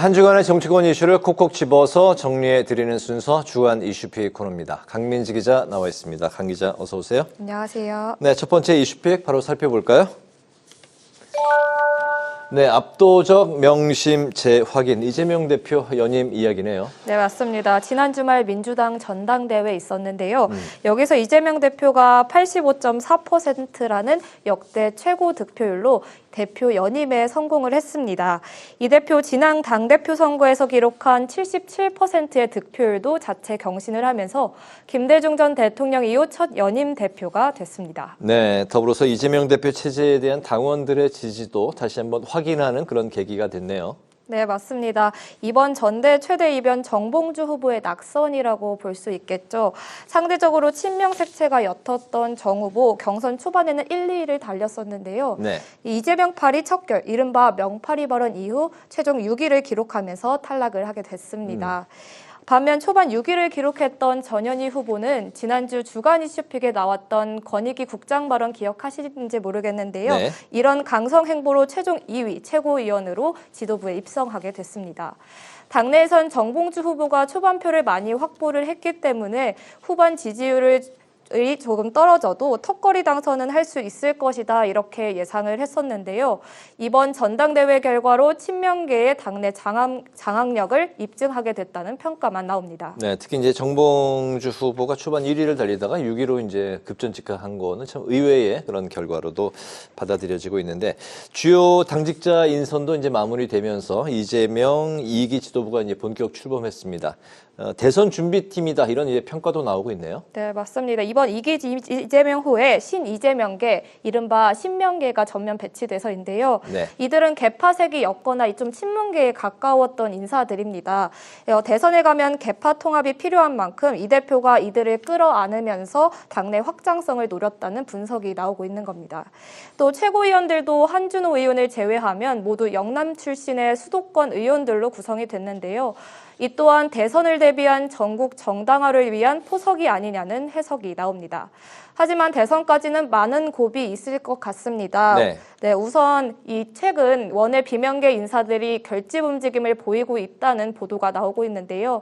한 주간의 정치권 이슈를 콕콕 집어서 정리해드리는 순서 주간 이슈픽 코너입니다. 강민지 기자 나와 있습니다. 강 기자 어서 오세요. 안녕하세요. 네, 첫 번째 이슈픽 바로 살펴볼까요? 네, 압도적 명심 재확인 이재명 대표 연임 이야기네요. 네, 맞습니다. 지난 주말 민주당 전당대회 있었는데요. 여기서 이재명 대표가 85.4%라는 역대 최고 득표율로 대표 연임에 성공을 했습니다. 이 대표 지난 당대표 선거에서 기록한 77%의 득표율도 자체 경신을 하면서 김대중 전 대통령 이후 첫 연임 대표가 됐습니다. 네, 더불어서 이재명 대표 체제에 대한 당원들의 지지도 다시 한번 확인하는 그런 계기가 됐네요. 네, 맞습니다. 이번 전대 최대 이변 정봉주 후보의 낙선이라고 볼 수 있겠죠. 상대적으로 친명 색채가 옅었던 정 후보 경선 초반에는 1, 2위를 달렸었는데요. 네. 이재명팔이 척결, 이른바 명팔이 발언 이후 최종 6위를 기록하면서 탈락을 하게 됐습니다. 반면 초반 6위를 기록했던 전현희 후보는 지난주 주간 이슈픽에 나왔던 권익위 국장 발언 기억하시는지 모르겠는데요. 네. 이런 강성 행보로 최종 2위 최고위원으로 지도부에 입성하게 됐습니다. 당내에선 정봉주 후보가 초반표를 많이 확보를 했기 때문에 후반 지지율을 조금 떨어져도 턱걸이 당선은 할 수 있을 것이다 이렇게 예상을 했었는데요. 이번 전당대회 결과로 친명계의 당내 장악력을 입증하게 됐다는 평가만 나옵니다. 네, 특히 이제 정봉주 후보가 초반 1위를 달리다가 6위로 이제 급전 직행한 거는 참 의외의 그런 결과로도 받아들여지고 있는데 주요 당직자 인선도 이제 마무리되면서 이재명 2기 지도부가 이제 본격 출범했습니다. 대선 준비팀이다 이런 이제 평가도 나오고 있네요. 네, 맞습니다. 이번 2기 이재명 후에 신이재명계, 이른바 신명계가 전면 배치돼서인데요. 네. 이들은 개파색이 였거나 좀 친문계에 가까웠던 인사들입니다. 대선에 가면 개파 통합이 필요한 만큼 이 대표가 이들을 끌어안으면서 당내 확장성을 노렸다는 분석이 나오고 있는 겁니다. 또 최고위원들도 한준호 의원을 제외하면 모두 영남 출신의 수도권 의원들로 구성이 됐는데요. 이 또한 대선을 대비한 전국 정당화를 위한 포석이 아니냐는 해석이 나옵니다. 하지만 대선까지는 많은 고비 있을 것 같습니다. 네, 우선 이 최근 원외 비명계 인사들이 결집 움직임을 보이고 있다는 보도가 나오고 있는데요.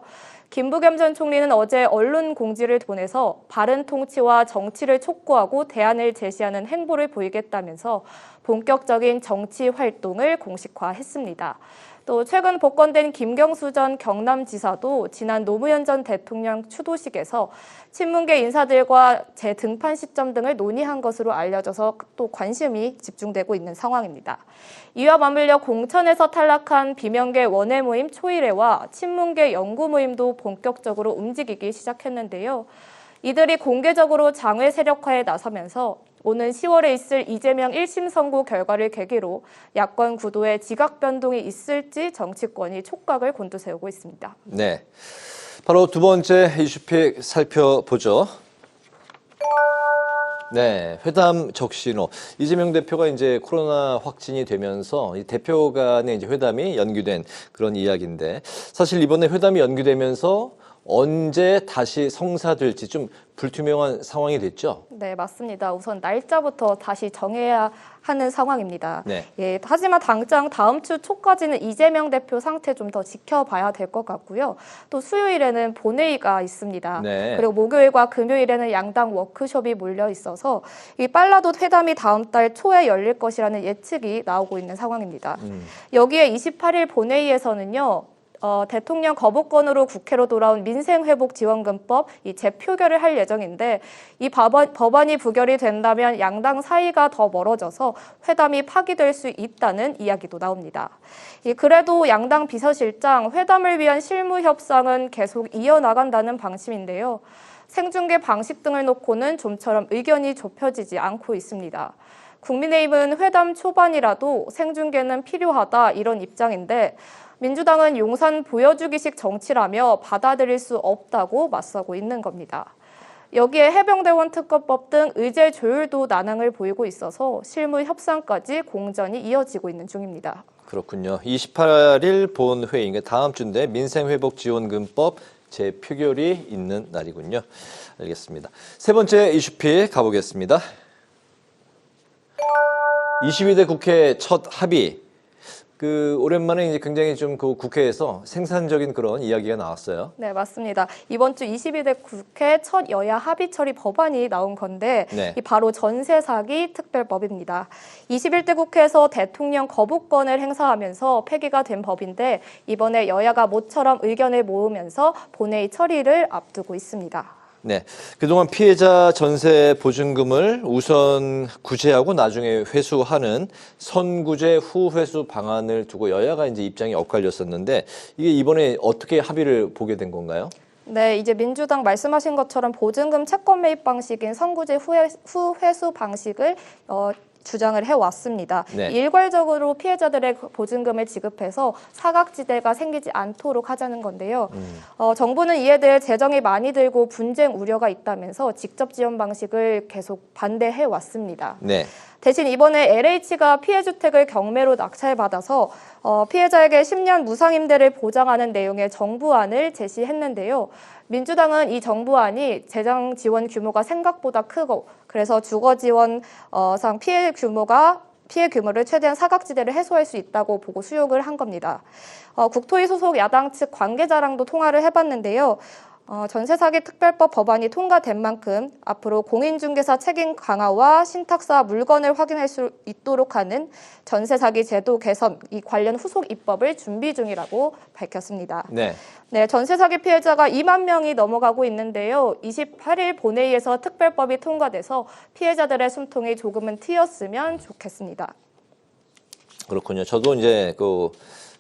김부겸 전 총리는 어제 언론 공지를 보내서 바른 통치와 정치를 촉구하고 대안을 제시하는 행보를 보이겠다면서 본격적인 정치 활동을 공식화했습니다. 또 최근 복권된 김경수 전 경남지사도 지난 노무현 전 대통령 추도식에서 친문계 인사들과 재등판 시점 등을 논의한 것으로 알려져서 또 관심이 집중되고 있는 상황입니다. 이와 맞물려 공천에서 탈락한 비명계 원외 모임 초일회와 친문계 연구 모임도 본격적으로 움직이기 시작했는데요. 이들이 공개적으로 장외 세력화에 나서면서 오는 10월에 있을 이재명 1심 선고 결과를 계기로 야권 구도에 지각 변동이 있을지 정치권이 촉각을 곤두세우고 있습니다. 네, 바로 두 번째 이슈픽 살펴보죠. 네, 회담 적신호. 이재명 대표가 이제 코로나 확진이 되면서 이 대표 간의 이제 회담이 연기된 그런 이야기인데 사실 이번에 회담이 연기되면서 언제 다시 성사될지 좀 불투명한 상황이 됐죠? 네, 맞습니다. 우선 날짜부터 다시 정해야 하는 상황입니다. 네. 예, 하지만 당장 다음 주 초까지는 이재명 대표 상태 좀 더 지켜봐야 될 것 같고요. 또 수요일에는 본회의가 있습니다. 네. 그리고 목요일과 금요일에는 양당 워크숍이 몰려 있어서 이 빨라도 회담이 다음 달 초에 열릴 것이라는 예측이 나오고 있는 상황입니다. 여기에 28일 본회의에서는요. 대통령 거부권으로 국회로 돌아온 민생회복지원금법 이 재표결을 할 예정인데 이 법안이 부결이 된다면 양당 사이가 더 멀어져서 회담이 파기될 수 있다는 이야기도 나옵니다. 그래도 양당 비서실장 회담을 위한 실무 협상은 계속 이어나간다는 방침인데요. 생중계 방식 등을 놓고는 좀처럼 의견이 좁혀지지 않고 있습니다. 국민의힘은 회담 초반이라도 생중계는 필요하다 이런 입장인데 민주당은 용산 보여주기식 정치라며 받아들일 수 없다고 맞서고 있는 겁니다. 여기에 해병대원 특검법 등 의제 조율도 난항을 보이고 있어서 실무 협상까지 공전이 이어지고 있는 중입니다. 그렇군요. 28일 본회의, 그러니까 다음 주인데 민생회복지원금법 재표결이 있는 날이군요. 알겠습니다. 세 번째 이슈픽 가보겠습니다. 22대 국회 첫 합의. 그 오랜만에 이제 굉장히 좀 그 국회에서 생산적인 그런 이야기가 나왔어요. 네, 맞습니다. 이번 주 22대 국회 첫 여야 합의 처리 법안이 나온 건데 네. 이 바로 전세 사기 특별법입니다. 21대 국회에서 대통령 거부권을 행사하면서 폐기가 된 법인데 이번에 여야가 모처럼 의견을 모으면서 본회의 처리를 앞두고 있습니다. 네. 그동안 피해자 전세 보증금을 우선 구제하고 나중에 회수하는 선구제 후회수 방안을 두고 여야가 이제 입장이 엇갈렸었는데 이게 이번에 어떻게 합의를 보게 된 건가요? 네, 이제 민주당 말씀하신 것처럼 보증금 채권 매입 방식인 선구제 후회수 방식을 주장을 해왔습니다. 네. 일괄적으로 피해자들의 보증금을 지급해서 사각지대가 생기지 않도록 하자는 건데요. 정부는 이에 대해 재정이 많이 들고 분쟁 우려가 있다면서 직접 지원 방식을 계속 반대해왔습니다. 네. 대신 이번에 LH가 피해 주택을 경매로 낙찰받아서 피해자에게 10년 무상임대를 보장하는 내용의 정부안을 제시했는데요. 민주당은 이 정부안이 재정 지원 규모가 생각보다 크고 그래서 주거 지원상 피해 규모를 최대한 사각지대를 해소할 수 있다고 보고 수용을 한 겁니다. 국토위 소속 야당 측 관계자랑도 통화를 해봤는데요. 전세 사기 특별법 법안이 통과된 만큼 앞으로 공인중개사 책임 강화와 신탁사 물건을 확인할 수 있도록 하는 전세 사기 제도 개선, 이 관련 후속 입법을 준비 중이라고 밝혔습니다. 네. 네, 전세 사기 피해자가 2만 명이 넘어가고 있는데요. 28일 본회의에서 특별법이 통과돼서 피해자들의 숨통이 조금은 트였으면 좋겠습니다. 그렇군요. 저도 이제 그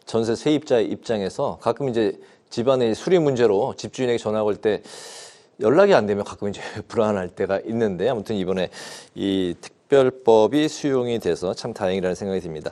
전세 세입자의 입장에서 가끔 이제 집안의 수리 문제로 집주인에게 전화 걸 때 연락이 안 되면 가끔 이제 불안할 때가 있는데 아무튼 이번에 이 특별법이 수용이 돼서 참 다행이라는 생각이 듭니다.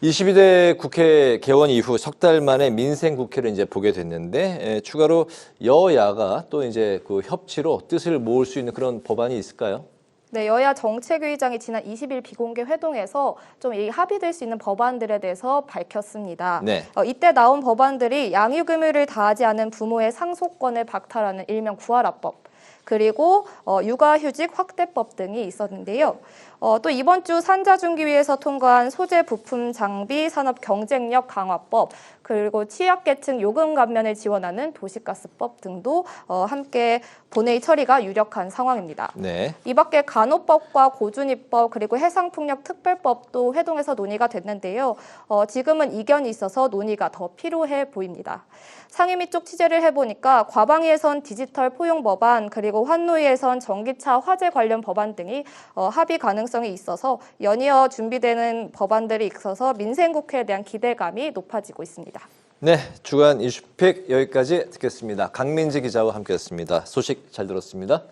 22대 국회 개원 이후 석 달 만에 민생 국회를 이제 보게 됐는데 추가로 여야가 또 이제 그 협치로 뜻을 모을 수 있는 그런 법안이 있을까요? 네, 여야 정책위의장이 지난 20일 비공개 회동에서 좀 이 합의될 수 있는 법안들에 대해서 밝혔습니다. 네. 이때 나온 법안들이 양육 의무를 다하지 않은 부모의 상속권을 박탈하는 일명 구하라법, 그리고 육아휴직 확대법 등이 있었는데요. 또 이번 주 산자중기위에서 통과한 소재 부품 장비 산업 경쟁력 강화법, 그리고 취약계층 요금 감면을 지원하는 도시가스법 등도 함께 본회의 처리가 유력한 상황입니다. 네. 이 밖에 간호법과 고준위법 그리고 해상풍력 특별법도 회동에서 논의가 됐는데요. 지금은 이견이 있어서 논의가 더 필요해 보입니다. 상임위 쪽 취재를 해보니까 과방위에선 디지털 포용 법안 그리고 환노위에선 전기차 화재 관련 법안 등이 합의 가능성이 있어서 연이어 준비되는 법안들이 있어서 민생국회에 대한 기대감이 높아지고 있습니다. 네, 주간 이슈픽 여기까지 듣겠습니다. 강민지 기자와 함께했습니다. 소식 잘 들었습니다.